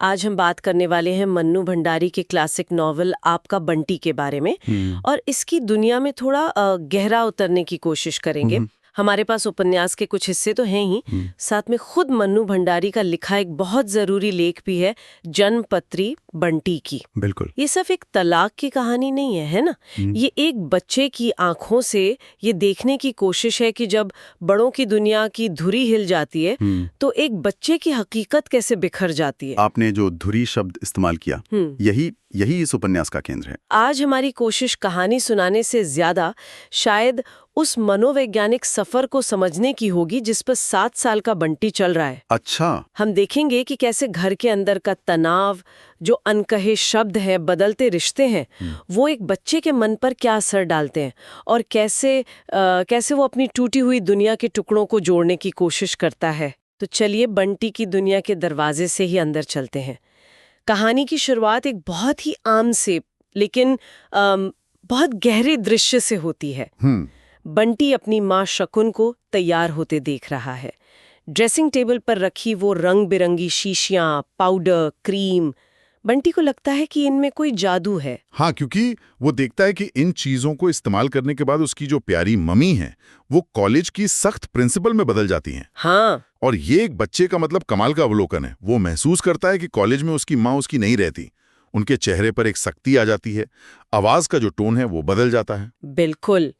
आज हम बात करने वाले हैं मन्नू भंडारी के क्लासिक नॉवल आपका बंटी के बारे में। और इसकी दुनिया में थोड़ा गहरा उतरने की कोशिश करेंगे। हमारे पास उपन्यास के कुछ हिस्से तो हैं ही, साथ में खुद मन्नू भंडारी का लिखा एक बहुत जरूरी लेख भी है, जन्मपत्री बंटी की। बिल्कुल। ये सिर्फ एक तलाक की कहानी नहीं है ना? ये एक बच्चे की आंखों से ये देखने की कोशिश है कि जब बड़ों की दुनिया की धुरी हिल जाती है तो एक बच्चे की हकीकत कैसे बिखर जाती है। आपने जो धुरी शब्द इस्तेमाल किया, यही इस उपन्यास का केंद्र है। आज हमारी कोशिश कहानी सुनाने से ज्यादा शायद उस मनोवैज्ञानिक सफर को समझने की होगी जिस पर 7 साल का बंटी चल रहा है। अच्छा। हम देखेंगे कि कैसे घर के अंदर का तनाव, जो अनकहे शब्द है, बदलते रिश्ते हैं, वो एक बच्चे के मन पर क्या असर डालते हैं और कैसे वो अपनी टूटी हुई दुनिया के टुकड़ों को जोड़ने की कोशिश करता है। तो चलिए बंटी की दुनिया के दरवाजे से ही अंदर चलते हैं। कहानी की शुरुआत एक बहुत ही आम से लेकिन बहुत गहरे दृश्य से होती है। बंटी अपनी माँ शकुन को तैयार होते देख रहा है। ड्रेसिंग टेबल पर रखी वो रंग बिरंगी शीशियां, पाउडर, क्रीम। बंटी को लगता है कि इनमें कोई जादू है। हाँ, क्योंकि वो देखता है कि इन चीजों को इस्तेमाल करने के बाद उसकी जो प्यारी मम्मी है वो कॉलेज की सख्त प्रिंसिपल में बदल जाती हैं। हाँ। और ये एक बच्चे का मतलब कमाल का अवलोकन है। वो महसूस करता है कि कॉलेज में उसकी माँ उसकी नहीं रहती। उनके चेहरे पर एक सख्ती आ जाती है, आवाज का जो टोन है वो बदल जाता है। बिल्कुल।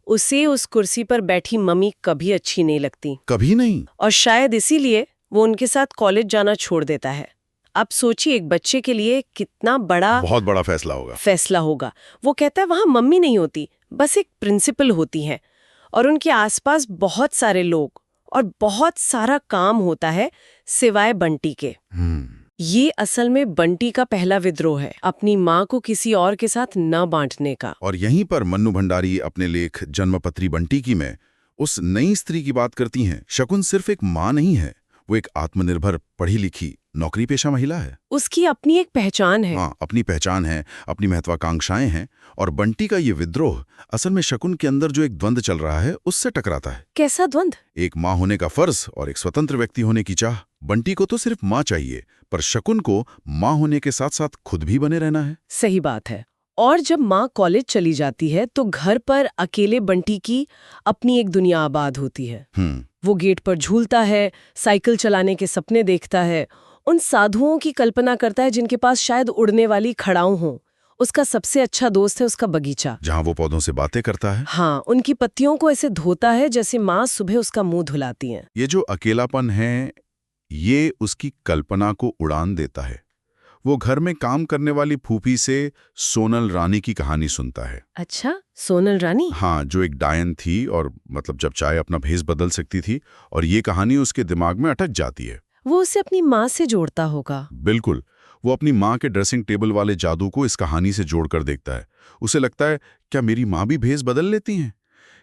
उसे उस कुर्सी पर बैठी मम्मी कभी अच्छी नहीं लगती। कभी नहीं। और शायद इसीलिए वो उनके साथ कॉलेज जाना छोड़ देता है। अब सोचिए एक बच्चे के लिए कितना बहुत बड़ा फैसला होगा। वो कहता है वहां मम्मी नहीं होती, बस एक प्रिंसिपल होती है और उनके आसपास बहुत सारे लोग और बहुत सारा काम होता है सिवाय बंटी के। ये असल में बंटी का पहला विद्रोह है, अपनी माँ को किसी और के साथ न बांटने का। और यहीं पर मन्नू भंडारी अपने लेख जन्मपत्री बंटी की में उस नई स्त्री की बात करती हैं। शकुन सिर्फ एक माँ नहीं है, वो एक आत्मनिर्भर, पढ़ी लिखी, नौकरी पेशा महिला है। उसकी अपनी एक पहचान है। हाँ, अपनी पहचान है, अपनी महत्वाकांक्षाएं हैं। और बंटी का ये विद्रोह असल में शकुन के अंदर जो एक द्वंद चल रहा है उससे टकराता है। कैसा द्वंद? एक माँ होने का फर्ज और एक स्वतंत्र व्यक्ति होने की चाह। बंटी को तो सिर्फ माँ चाहिए, पर शकुन को माँ होने के साथ साथ खुद भी बने रहना है। सही बात है। और जब माँ कॉलेज चली जाती है तो घर पर अकेले बंटी की अपनी एक दुनिया आबाद होती है। वो गेट पर झूलता है, साइकिल चलाने के सपने देखता है, उन साधुओं की कल्पना करता है जिनके पास शायद उड़ने वाली खड़ाऊ हो। उसका सबसे अच्छा दोस्त है उसका बगीचा, जहाँ वो पौधों से बातें करता है। हाँ, उनकी पत्तियों को ऐसे धोता है जैसे माँ सुबह उसका मुंह धुलाती हैं। ये जो अकेलापन है, ये उसकी कल्पना को उड़ान देता है। वो घर में काम करने वाली फूफी से सोनल रानी की कहानी सुनता है। अच्छा, सोनल रानी? हाँ, जो एक डायन थी और मतलब जब चाहे अपना भेष बदल सकती थी। और ये कहानी उसके दिमाग में अटक जाती है। वो उसे अपनी माँ से जोड़ता होगा। बिल्कुल। वो अपनी माँ के ड्रेसिंग टेबल वाले जादू को इस कहानी से जोड़कर देखता है। उसे लगता है, क्या मेरी माँ भी भेष बदल लेती हैं?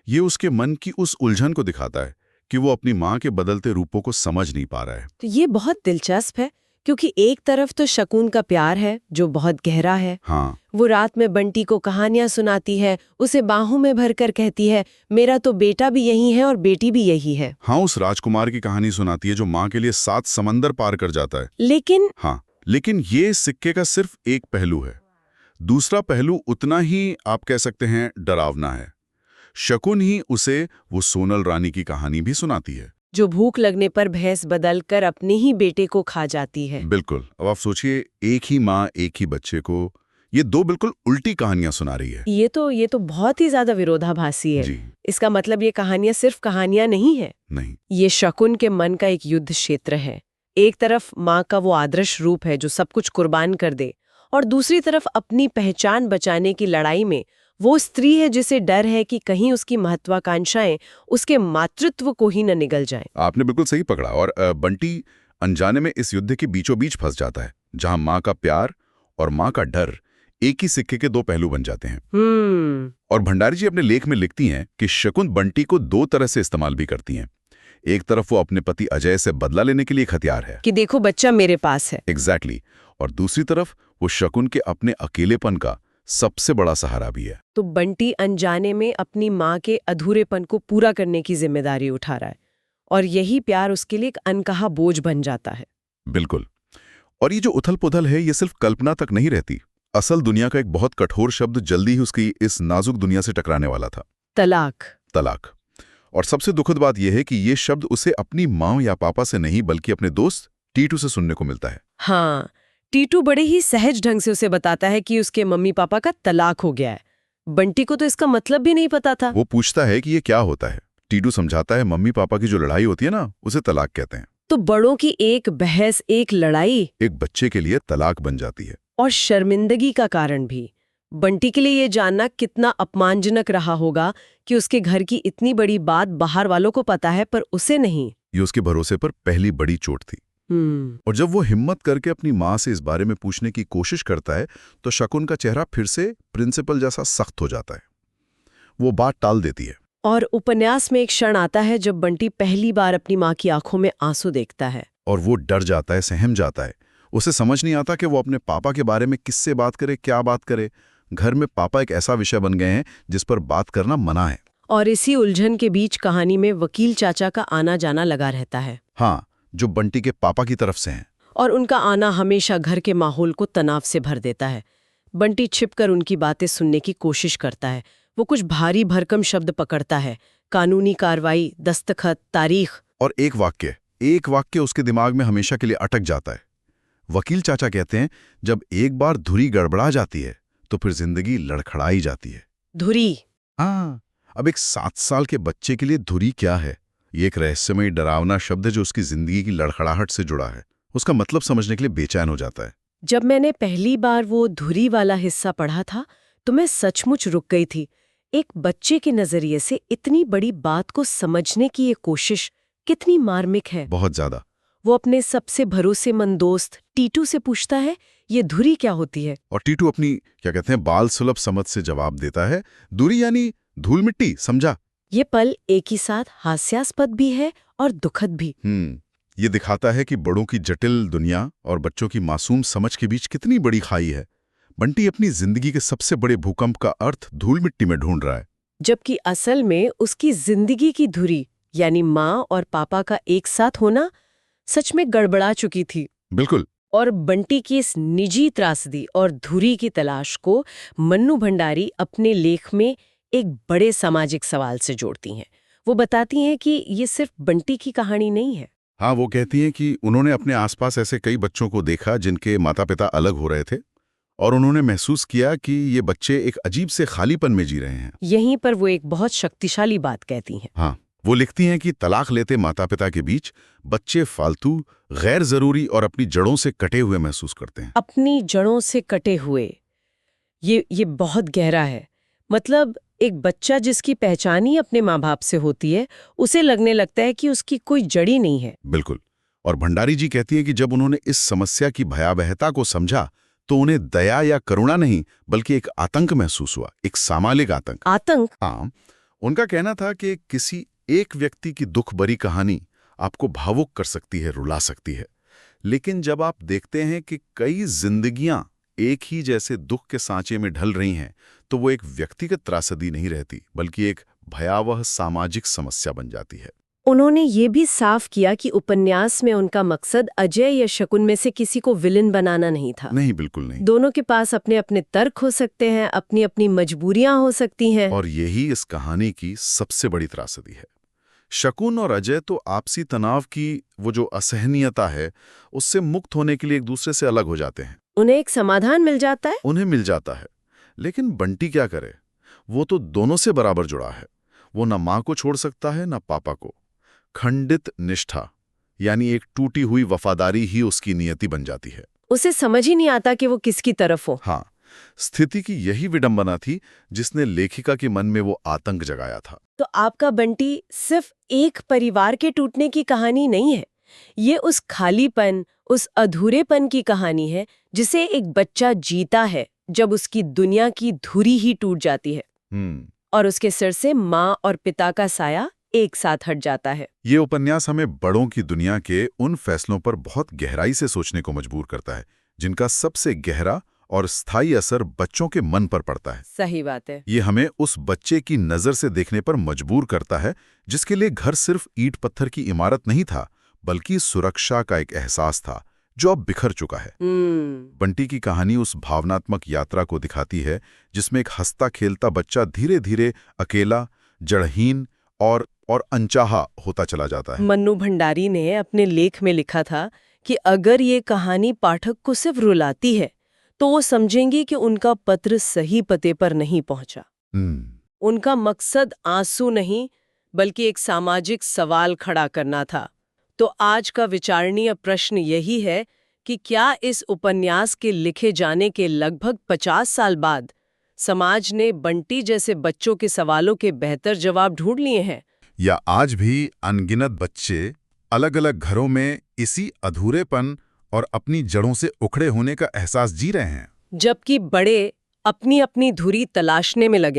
ये उसके मन की उस उलझन को दिखाता है कि वो अपनी माँ के बदलते रूपों को समझ नहीं पा रहा है। तो ये बहुत दिलचस्प है, क्योंकि एक तरफ तो शकुन का प्यार है जो बहुत गहरा है। हाँ। वो रात में बंटी को कहानियां सुनाती है, उसे बाहों में भरकर कहती है, मेरा तो बेटा भी यही है और बेटी भी यही है। हाँ, उस राजकुमार की कहानी सुनाती है जो माँ के लिए 7 समंदर पार कर जाता है। लेकिन ये सिक्के का सिर्फ एक पहलू है। दूसरा पहलू उतना ही, आप कह सकते हैं, डरावना है। शकुन ही उसे वो सोनल रानी की कहानी भी सुनाती है, जो भूख लगने पर भैंस बदलकर अपने ही बेटे को खा जाती है। बिल्कुल। अब आप सोचिए, एक ही माँ एक ही बच्चे को ये 2 बिल्कुल उल्टी कहानियां सुना रही है। ये तो बहुत ही ज्यादा विरोधाभासी है। जी। इसका मतलब ये कहानियां सिर्फ कहानियां नहीं है। नहीं, ये शकुन के मन का एक युद्ध क्षेत्र है। एक तरफ माँ का वो आदर्श रूप है जो सब कुछ कुर्बान कर दे, और दूसरी तरफ अपनी पहचान बचाने की लड़ाई में वो स्त्री है जिसे डर है कि कहीं उसकी महत्वाकांक्षाएं उसके मातृत्व को ही न निगल जाएं। आपने बिल्कुल सही पकड़ा। और बंटी अनजाने में इस युद्ध के बीचों बीच फंस जाता है, जहां माँ का प्यार और माँ का डर एक ही सिक्के के 2 पहलू बन जाते हैं। और भंडारी जी अपने लेख में लिखती हैं कि शकुन बंटी को 2 तरह से इस्तेमाल भी करती हैं। एक तरफ वो अपने पति अजय से बदला लेने के लिए एक हथियार है कि देखो बच्चा मेरे पास है। एग्जैक्टली। और दूसरी तरफ वो शकुन के अपने अकेलेपन का सबसे बड़ा सहारा भी है। तो बंटी अनजाने में अपनी माँ के अधूरेपन को पूरा करने की जिम्मेदारी उठा रहा है, और यही प्यार उसके लिए एक अनकहा बोझ बन जाता है। बिल्कुल। और ये जो उथल-पुथल है ये सिर्फ कल्पना तक नहीं रहती। असल दुनिया का एक बहुत कठोर शब्द जल्दी ही उसकी इस नाजुक दुनिया से टकराने वाला था। तलाक। तलाक। और सबसे दुखद बात यह है कि ये शब्द उसे अपनी माँ या पापा से नहीं बल्कि अपने दोस्त टीटू से सुनने को मिलता है। हाँ, टीटू बड़े ही सहज ढंग से उसे बताता है कि उसके मम्मी पापा का तलाक हो गया है। बंटी को तो इसका मतलब भी नहीं पता था। वो पूछता है कि ये क्या होता है। टीटू समझाता है मम्मी पापा की जो लड़ाई होती है ना, उसे तलाक कहते हैं। तो बड़ों की एक बहस, एक लड़ाई एक बच्चे के लिए तलाक बन जाती है। और शर्मिंदगी का कारण भी। बंटी के लिए ये जानना कितना अपमानजनक रहा होगा कि उसके घर की इतनी बड़ी बात बाहर वालों को पता है पर उसे नहीं। ये उसके भरोसे पर पहली बड़ी चोट थी। और जब वो हिम्मत करके अपनी माँ से इस बारे में पूछने की कोशिश करता है तो शकुन का चेहरा फिर से प्रिंसिपल जैसा सख्त हो जाता है। वो बात टाल देती है। और उपन्यास में एक क्षण आता है जब बंटी पहली बार अपनी माँ की आंखों में आंसू देखता है। और वो डर जाता है, सहम जाता है। उसे समझ नहीं आता कि वो अपने पापा के बारे में किससे बात करे, क्या बात करे। घर में पापा एक ऐसा विषय बन गए हैं जिस पर बात करना मना है। और इसी उलझन के बीच कहानी में वकील चाचा का आना जाना लगा रहता है। हाँ, जो बंटी के पापा की तरफ से हैं। और उनका आना हमेशा घर के माहौल को तनाव से भर देता है। बंटी छिपकर उनकी बातें सुनने की कोशिश करता है। वो कुछ भारी भरकम शब्द पकड़ता है, कानूनी कार्रवाई, दस्तखत, तारीख। और एक वाक्य उसके दिमाग में हमेशा के लिए अटक जाता है। वकील चाचा कहते हैं, जब एक बार धुरी गड़बड़ा जाती है तो फिर जिंदगी लड़खड़ाई जाती है। धुरी। हाँ, अब एक 7 साल के बच्चे के लिए धुरी क्या है? ये एक रहस्यमयी डरावना शब्द है जो उसकी जिंदगी की लड़खड़ाहट से जुड़ा है। उसका मतलब समझने के लिए बेचैन हो जाता है। जब मैंने पहली बार वो धुरी वाला हिस्सा पढ़ा था तो मैं सचमुच रुक गई थी। एक बच्चे के नजरिए से इतनी बड़ी बात को समझने की ये कोशिश कितनी मार्मिक है। बहुत ज्यादा। वो अपने सबसे भरोसेमंद दोस्त टीटू से पूछता है, ये धुरी क्या होती है? और टीटू अपनी क्या कहते हैं बाल सुलभ समझ से जवाब देता है, धुरी यानी धूल मिट्टी, समझा? ये पल एक ही साथ हास्यास्पद भी है और दुखद भी। ये दिखाता है कि बड़ों की जटिल दुनिया और बच्चों की मासूम समझ के बीच कितनी बड़ी खाई है। बंटी अपनी जिंदगी के सबसे बड़े भूकंप का अर्थ धूल मिट्टी में ढूंढ रहा है, जबकि असल में उसकी जिंदगी की धुरी यानी माँ और पापा का एक साथ होना सच में गड़बड़ा चुकी थी। बिल्कुल। और बंटी की इस निजी त्रासदी और धुरी की तलाश को मन्नू भंडारी अपने लेख में एक बड़े सामाजिक सवाल से जोड़ती हैं। वो बताती हैं कि ये सिर्फ बंटी की कहानी नहीं है। हाँ, वो कहती हैं कि उन्होंने अपने आसपास ऐसे कई बच्चों को देखा जिनके माता पिता अलग हो रहे थे और उन्होंने महसूस किया कि ये बच्चे एक अजीब से खालीपन में जी रहे हैं। यहीं पर वो एक बहुत शक्तिशाली बात कहती हैं। हाँ, वो लिखती हैं कि तलाक लेते माता पिता के बीच बच्चे फालतू, गैर जरूरी और अपनी जड़ों से कटे हुए महसूस करते हैं। अपनी जड़ों से कटे हुए, ये बहुत गहरा है। मतलब एक बच्चा जिसकी पहचान ही अपने माँ बाप से होती है, उसे लगने लगता है कि उसकी कोई जड़ी नहीं है। बिल्कुल। और भंडारी जी कहती है कि जब उन्होंने इस समस्या की भयावहता को समझा तो उन्हें दया या करुणा नहीं बल्कि एक आतंक महसूस हुआ, एक सामाजिक आतंक। आतंक? हाँ, उनका कहना था कि किसी एक व्यक्ति की दुख भरी कहानी आपको भावुक कर सकती है, रुला सकती है, लेकिन जब आप देखते हैं कि कई जिंदगियां एक ही जैसे दुख के सांचे में ढल रही हैं तो वो एक व्यक्तिगत त्रासदी नहीं रहती बल्कि एक भयावह सामाजिक समस्या बन जाती है। उन्होंने ये भी साफ किया कि उपन्यास में उनका मकसद अजय या शकुन में से किसी को विलेन बनाना नहीं था। नहीं, बिल्कुल नहीं। दोनों के पास अपने अपने तर्क हो सकते हैं, अपनी अपनी मजबूरियां हो सकती हैं। और यही इस कहानी की सबसे बड़ी त्रासदी है। शकुन और अजय तो आपसी तनाव की वो जो असहनीयता है उससे मुक्त होने के लिए एक दूसरे से अलग हो जाते हैं। उन्हें एक समाधान मिल जाता है। उन्हें मिल जाता है, लेकिन बंटी क्या करे? वो तो दोनों से बराबर जुड़ा है। वो न माँ को छोड़ सकता है न पापा को। खंडित निष्ठा यानी एक टूटी हुई वफादारी ही उसकी नियति बन जाती है। उसे समझ ही नहीं आता कि वो किसकी तरफ हो। हाँ, स्थिति की यही विडंबना थी जिसने लेखिका के मन में वो आतंक जगाया था। तो आपका बंटी सिर्फ एक परिवार के टूटने की कहानी नहीं है, ये उस खालीपन, उस अधूरेपन की कहानी है जिसे एक बच्चा जीता है जब उसकी दुनिया की धुरी ही टूट जाती है और उसके सिर से माँ और पिता का साया एक साथ हट जाता है। ये उपन्यास हमें बड़ों की दुनिया के उन फैसलों पर बहुत गहराई से सोचने को मजबूर करता है जिनका सबसे गहरा और स्थायी असर बच्चों के मन पर पड़ता है। सही बात है। ये हमें उस बच्चे की नजर से देखने पर मजबूर करता है जिसके लिए घर सिर्फ ईंट पत्थर की इमारत नहीं था बल्कि सुरक्षा का एक एहसास था, जो अब बिखर चुका है। बंटी की कहानी उस भावनात्मक यात्रा को दिखाती है जिसमें एक हंसता खेलता बच्चा धीरे धीरे अकेला, जड़हीन और अनचाहा होता चला जाता है। मन्नू भंडारी ने अपने लेख में लिखा था कि अगर ये कहानी पाठक को सिर्फ रुलाती है तो वो समझेंगे कि उनका पत्र सही पते पर नहीं पहुंचा। उनका मकसद आंसू नहीं बल्कि एक सामाजिक सवाल खड़ा करना था। तो आज का विचारणीय प्रश्न यही है कि क्या इस उपन्यास के लिखे जाने के लगभग 50 साल बाद समाज ने बंटी जैसे बच्चों के सवालों के बेहतर जवाब ढूंढ लिए हैं, या आज भी अनगिनत बच्चे अलग अलग घरों में इसी अधूरेपन और अपनी जड़ों से उखड़े होने का एहसास जी रहे हैं, जबकि बड़े अपनी अपनी धुरी तलाशने में लगे।